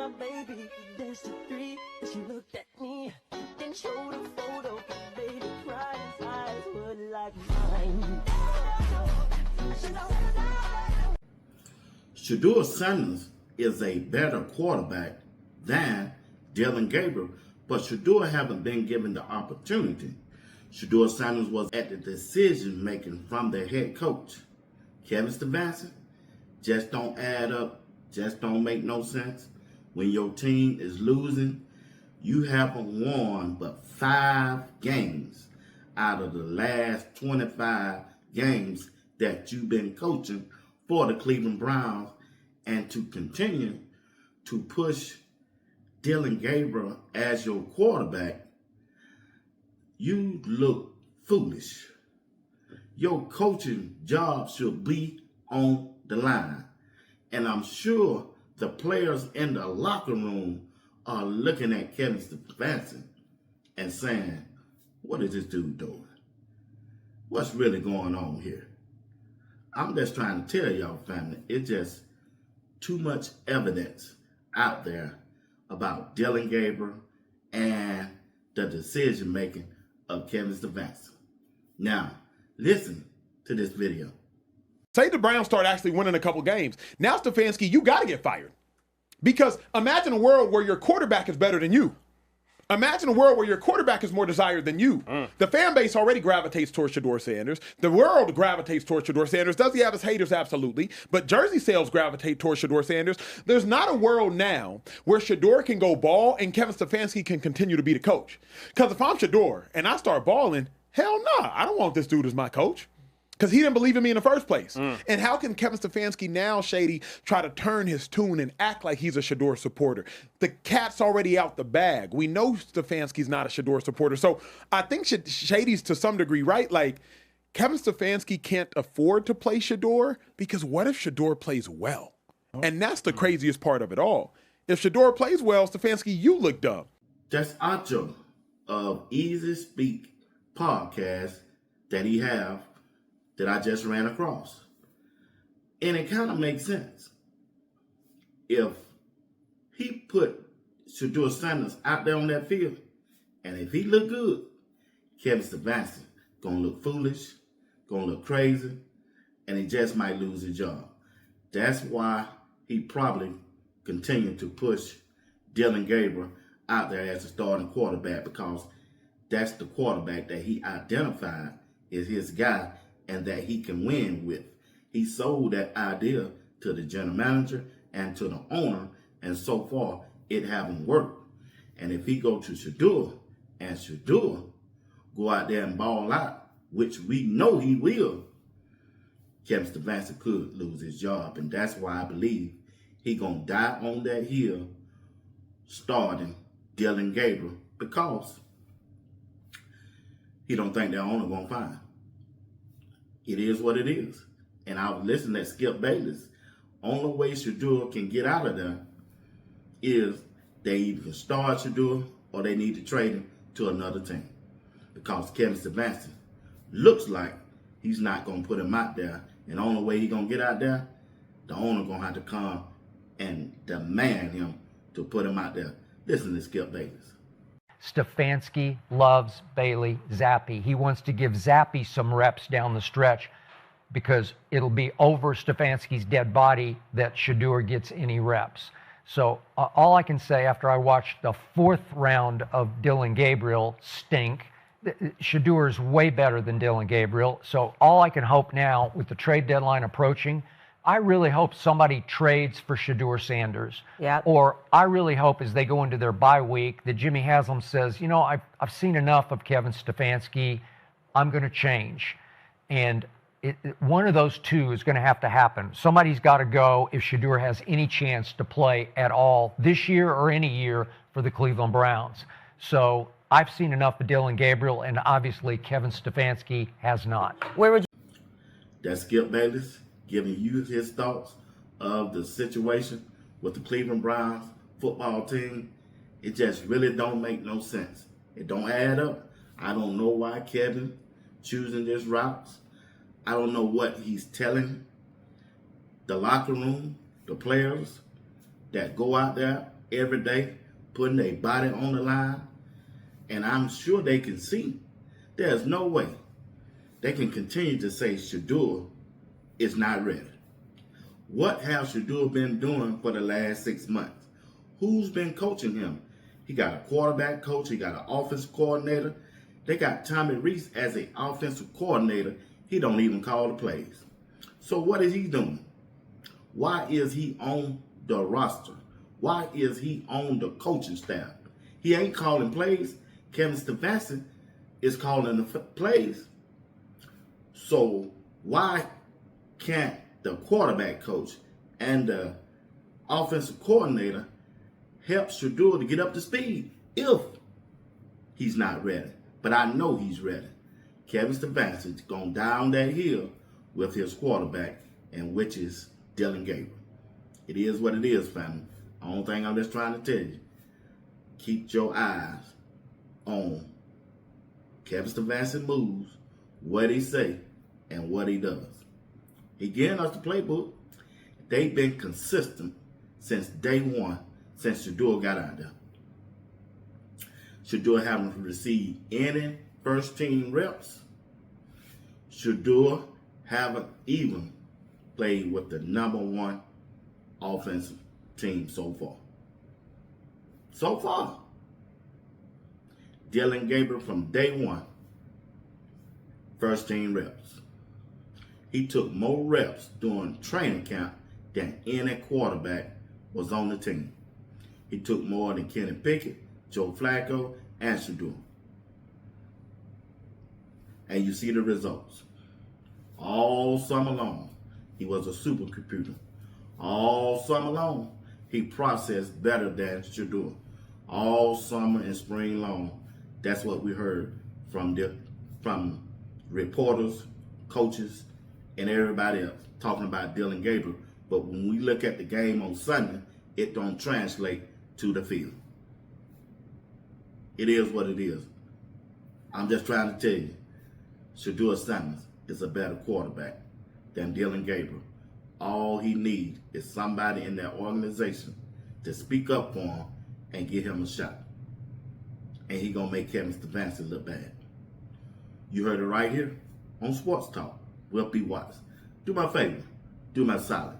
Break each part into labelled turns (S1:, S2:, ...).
S1: my baby. Danced to 3, and she looked at me, then showed a photo. Baby cried, his eyes were like mine.
S2: Shedeur Sanders is a better quarterback than Dillon Gabriel, but Shedeur haven't been given the opportunity. Shedeur Sanders was at the decision making from their head coach. Kevin Stefanski just don't add up, just don't make no sense. When your team is losing, you haven't won but 5 games out of the last 25 games that you've been coaching for the Cleveland Browns, and to continue to push Dillon Gabriel as your quarterback, you look foolish. Your coaching job should be on the line. And I'm sure the players in the locker room are looking at Kevin Stefanski and saying, what is this dude doing? What's really going on here? I'm just trying to tell y'all, family, it's just too much evidence out there about Dillon Gabriel and the decision making of Kevin Stefanski. Now, listen to this video.
S3: Say the Browns start actually winning a couple games. Now, Stefanski, you got to get fired. Because imagine a world where your quarterback is better than you. Imagine a world where your quarterback is more desired than you. The fan base already gravitates towards Shedeur Sanders. The world gravitates towards Shedeur Sanders. Does he have his haters? Absolutely. But jersey sales gravitate towards Shedeur Sanders. There's not a world now where Shedeur can go ball and Kevin Stefanski can continue to be the coach. Because if I'm Shedeur and I start balling, hell nah, I don't want this dude as my coach. Because he didn't believe in me in the first place. And how can Kevin Stefanski now, Shady, try to turn his tune and act like he's a Shedeur supporter? The cat's already out the bag. We know Stefanski's not a Shedeur supporter. So I think Shady's to some degree right. Like, Kevin Stefanski can't afford to play Shedeur because what if Shedeur plays well? And that's the craziest part of it all. If Shedeur plays well, Stefanski, you look dumb.
S2: That's Acho of Easy Speak podcast that he have that I just ran across. And it kind of makes sense. If he put Shedeur Sanders out there on that field, and if he look good, Kevin Stefanski gonna look foolish, gonna look crazy, and he just might lose his job. That's why he probably continued to push Dillon Gabriel out there as a starting quarterback, because that's the quarterback that he identified is his guy and that he can win with. He sold that idea to the general manager and to the owner, and so far it haven't worked. And if he go to Shedeur and Shedeur go out there and ball out, which we know he will, Kevin Stefanski could lose his job. And that's why I believe he gonna die on that hill starting Dillon Gabriel, because he don't think the owner gonna find him. It is what it is. And I was listening to Skip Bayless. Only way Shedeur can get out of there is they either can start Shedeur or they need to trade him to another team. Because Kevin Stefanski looks like he's not going to put him out there. And the only way he's going to get out there, the owner going to have to come and demand him to put him out there. Listen to Skip Bayless.
S4: Stefanski loves Bailey Zappi. He wants to give Zappi some reps down the stretch because it'll be over Stefanski's dead body that Shedeur gets any reps. So all I can say after I watched the 4th round of Dillon Gabriel stink, Shedeur is way better than Dillon Gabriel. So all I can hope now with the trade deadline approaching, I really hope somebody trades for Shedeur Sanders.
S5: Yep.
S4: Or I really hope as they go into their bye week that Jimmy Haslam says, you know, I've seen enough of Kevin Stefanski. I'm going to change. And one of those two is going to have to happen. Somebody's got to go if Shedeur has any chance to play at all this year or any year for the Cleveland Browns. So I've seen enough of Dillon Gabriel, and obviously Kevin Stefanski has not.
S5: Where would you?
S2: That's Skip Bayless giving you his thoughts of the situation with the Cleveland Browns football team. It just really don't make no sense. It don't add up. I don't know why Kevin choosing this route. I don't know what he's telling the locker room, the players that go out there every day, putting their body on the line, and I'm sure they can see there's no way they can continue to say Shedeur is not ready. What has Shedeur been doing for the last 6 months? Who's been coaching him? He got a quarterback coach. He got an offensive coordinator. They got Tommy Reese as an offensive coordinator. He don't even call the plays. So what is he doing? Why is he on the roster? Why is he on the coaching staff? He ain't calling plays. Kevin Stefanski is calling the plays. So why can't the quarterback coach and the offensive coordinator help Shedeur to get up to speed if he's not ready? But I know he's ready. Kevin Stefanski is going down that hill with his quarterback, and which is Dillon Gabriel. It is what it is, family. The only thing I'm just trying to tell you, keep your eyes on Kevin Stefanski's moves, what he say, and what he does. He giving us the playbook. They've been consistent since day one, since Shedeur got out there. Shedeur haven't received any first team reps. Shedeur haven't even played with the #1 offensive team so far. So far. Dillon Gabriel from day one, first team reps. He took more reps during training camp than any quarterback was on the team. He took more than Kenny Pickett, Joe Flacco, and Shedeur. And you see the results. All summer long, he was a supercomputer. All summer long, he processed better than Shedeur. All summer and spring long, that's what we heard from reporters, coaches, and everybody else talking about Dillon Gabriel. But when we look at the game on Sunday, it don't translate to the field. It is what it is. I'm just trying to tell you, Shedeur Sanders is a better quarterback than Dillon Gabriel. All he needs is somebody in that organization to speak up for him and give him a shot. And he gonna make Kevin Stefanski look bad. You heard it right here on Sports Talk. Will be wise. Do my favor. Do my solid.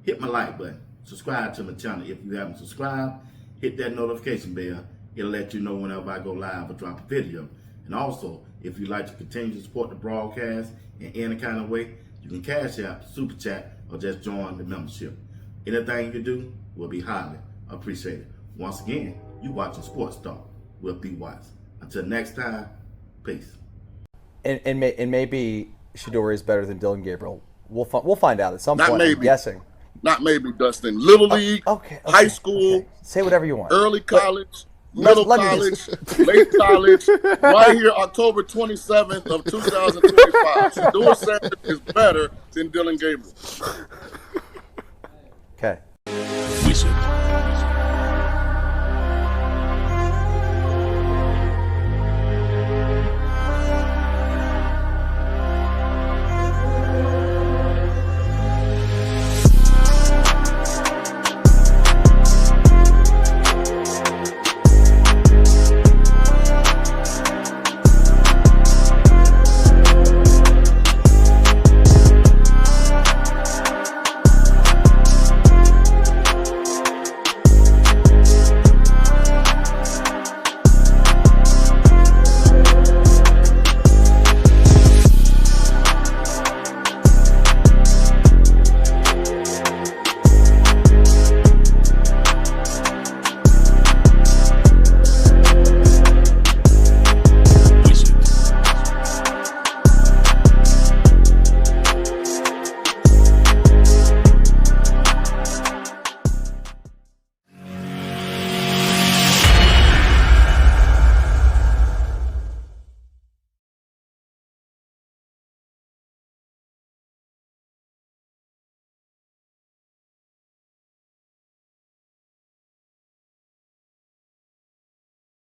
S2: Hit my like button. Subscribe to my channel if you haven't subscribed. Hit that notification bell. It'll let you know whenever I go live or drop a video. And also, if you'd like to continue to support the broadcast in any kind of way, you can cash out, super chat, or just join the membership. Anything you can do will be highly appreciated. Once again, you watching Sports Talk. Will be wise. Until next time, peace.
S5: And maybe Shedeur is better than Dillon Gabriel. We'll find out at some
S6: Not
S5: point.
S6: maybe.
S5: I'm guessing.
S6: Not maybe, Dustin. Little League, high school,
S5: okay. Say whatever you want.
S6: early college, middle college, late college, right here, October 27th of 2025. Shedeur Sanders is better than Dillon Gabriel.
S5: Okay.
S7: Wizard.